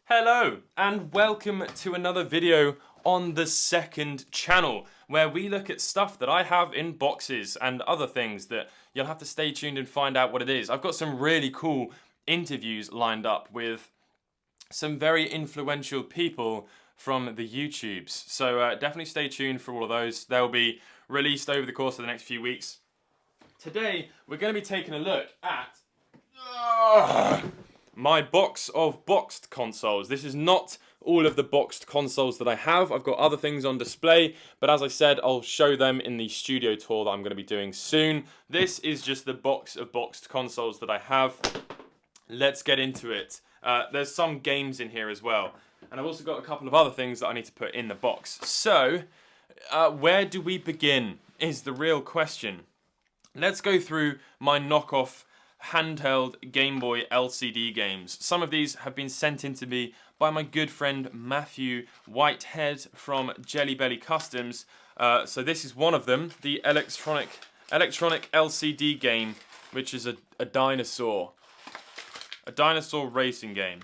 Hello and welcome to another video on the second channel where we look at stuff that I have in boxes and other things that you'll have to stay tuned and find out what it is. I've got some really cool interviews lined up with some very influential people from the YouTubes, so definitely stay tuned for all of those. They'll be released over the course of the next few weeks. Today we're going to be taking a look at my box of boxed consoles. This is not all of the boxed consoles that I have. I've got other things on display, but as I said, I'll show them in the studio tour that I'm going to be doing soon. This is just the box of boxed consoles that I have. Let's get into it. There's some games in here as well, and I've also got a couple of other things that I need to put in the box. So, where do we begin is the real question. Let's go through my knockoff handheld Game Boy LCD games. Some of these have been sent in to me by my good friend Matthew Whitehead from Jelly Belly Customs. So this is one of them, the electronic LCD game, which is a dinosaur racing game,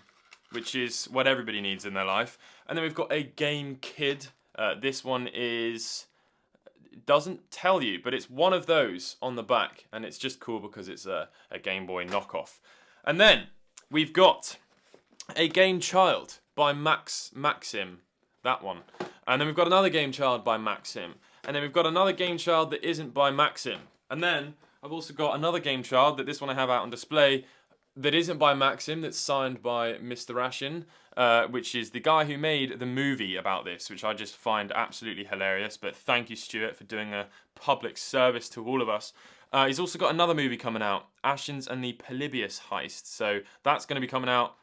which is what everybody needs in their life. And then we've got a Game Kid. This one doesn't tell you, but it's one of those on the back, and it's just cool because it's a Game Boy knockoff. And then we've got a Game Child by Maxim, that one. And then we've got another Game Child by Maxim. And then we've got another Game Child that isn't by Maxim. And then I've also got another Game Child that this one I have out on display that isn't by Maxim, that's signed by Mr. Ashen, which is the guy who made the movie about this, which I just find absolutely hilarious. But thank you, Stuart, for doing a public service to all of us. He's also got another movie coming out, Ashen's and the Polybius Heist. So that's going to be coming out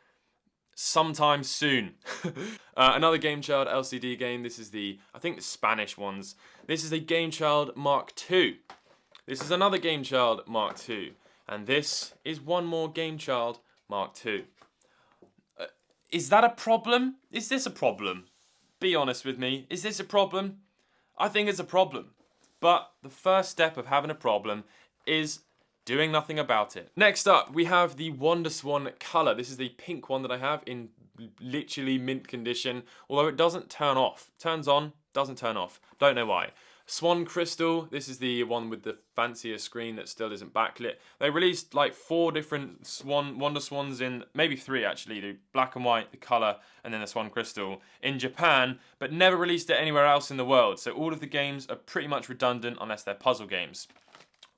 sometime soon. Another Game Child LCD game. This is I think the Spanish ones. This is a Game Child Mark II. This is another Game Child Mark II. And this is one more Game Child Mark II. Is that a problem? Is this a problem? Be honest with me. Is this a problem? I think it's a problem. But the first step of having a problem is doing nothing about it. Next up, we have the WonderSwan Color. This is the pink one that I have in literally mint condition, although it doesn't turn off. Turns on, doesn't turn off. Don't know why. Swan Crystal, this is the one with the fancier screen that still isn't backlit. They released like 4 different WonderSwans in, maybe 3 actually, the black and white, the colour, and then the Swan Crystal in Japan, but never released it anywhere else in the world. So all of the games are pretty much redundant unless they're puzzle games,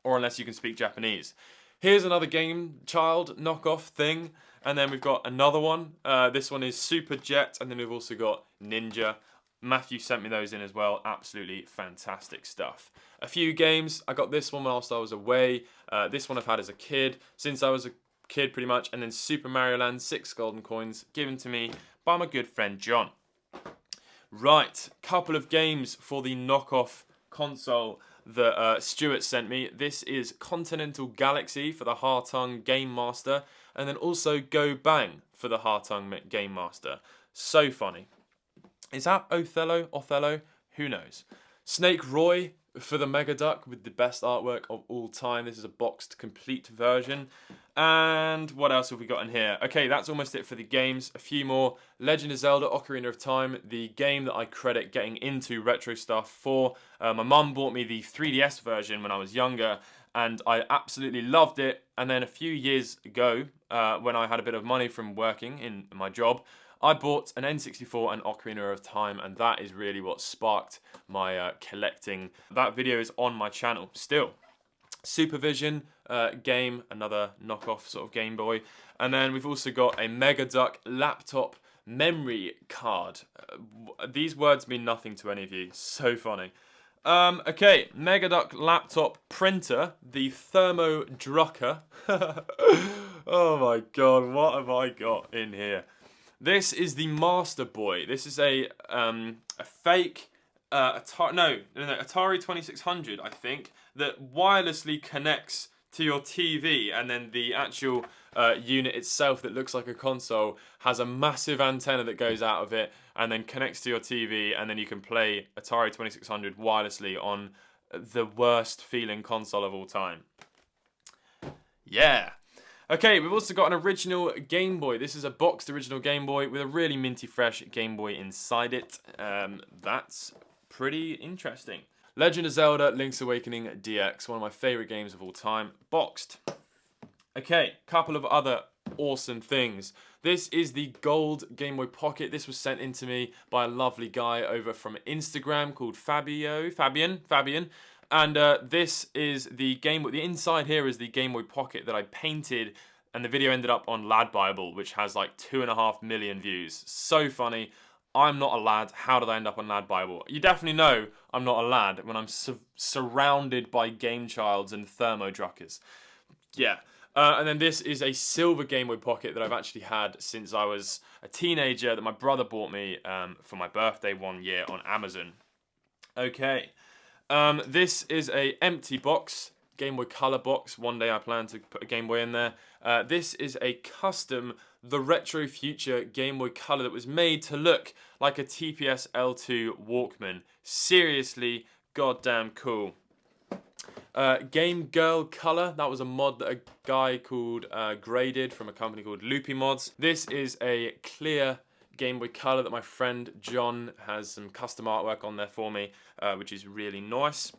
or unless you can speak Japanese. Here's another Game Child knockoff thing, and then we've got another one. This one is Super Jet, and then we've also got Ninja. Matthew sent me those in as well. Absolutely fantastic stuff. A few games. I got this one whilst I was away. This one I've had as a kid, since I was a kid pretty much. And then Super Mario Land, 6 golden coins, given to me by my good friend John. Right, couple of games for the knockoff console that Stuart sent me. This is Continental Galaxy for the Hartung Game Master, and then also Go Bang for the Hartung Game Master. So funny. Is that Othello? Who knows? Snake Roy for the Mega Duck with the best artwork of all time. This is a boxed complete version. And what else have we got in here? Okay, that's almost it for the games. A few more. Legend of Zelda Ocarina of Time, the game that I credit getting into retro stuff for. My mum bought me the 3DS version when I was younger, and I absolutely loved it. And then a few years ago, when I had a bit of money from working in my job, I bought an N64 and Ocarina of Time, and that is really what sparked my collecting. That video is on my channel still. Supervision game, another knockoff sort of Game Boy. And then we've also got a Mega Duck laptop memory card. These words mean nothing to any of you. So funny. Okay, Mega Duck laptop printer, the Thermo Drucker. Oh my god, what have I got in here? This is the Master Boy. This is a fake Atari 2600, I think, that wirelessly connects to your TV, and then the actual unit itself that looks like a console has a massive antenna that goes out of it and then connects to your TV, and then you can play Atari 2600 wirelessly on the worst feeling console of all time. Yeah. Okay, we've also got an original Game Boy. This is a boxed original Game Boy with a really minty fresh Game Boy inside it. That's pretty interesting. Legend of Zelda Link's Awakening DX, one of my favourite games of all time, boxed. Okay, couple of other awesome things. This is the gold Game Boy Pocket. This was sent in to me by a lovely guy over from Instagram called Fabian. And this is the Game Boy. The inside here is the Game Boy Pocket that I painted, and the video ended up on Lad Bible, which has like 2.5 million views. So funny. I'm not a lad. How did I end up on Lad Bible? You definitely know I'm not a lad when I'm surrounded by game childs and thermodruckers. Yeah. And then this is a silver Game Boy Pocket that I've actually had since I was a teenager that my brother bought me for my birthday one year on Amazon. Okay. This is a empty box, Game Boy Color box. One day I plan to put a Game Boy in there. This is a custom The Retro Future Game Boy Color that was made to look like a TPS L2 Walkman. Seriously, goddamn cool. Game Girl Color, that was a mod that a guy called Gray did from a company called Loopy Mods. This is a clear Game Boy Color that my friend John has some custom artwork on there for me, which is really nice.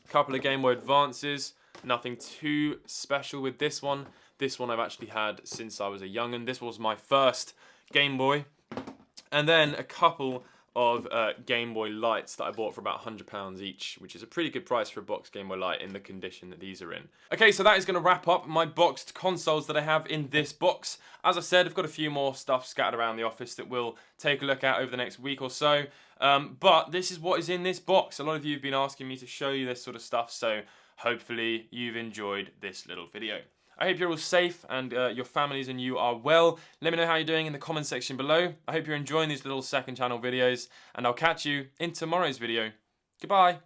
A couple of Game Boy Advances, nothing too special with this one. This one I've actually had since I was a young'un. This was my first Game Boy. And then a couple of Game Boy Lights that I bought for about £100 each, which is a pretty good price for a boxed Game Boy Light in the condition that these are in. Okay, so that is going to wrap up my boxed consoles that I have in this box. As I said, I've got a few more stuff scattered around the office that we'll take a look at over the next week or so. But this is what is in this box. A lot of you have been asking me to show you this sort of stuff, so hopefully you've enjoyed this little video. I hope you're all safe and your families and you are well. Let me know how you're doing in the comment section below. I hope you're enjoying these little second channel videos, and I'll catch you in tomorrow's video. Goodbye.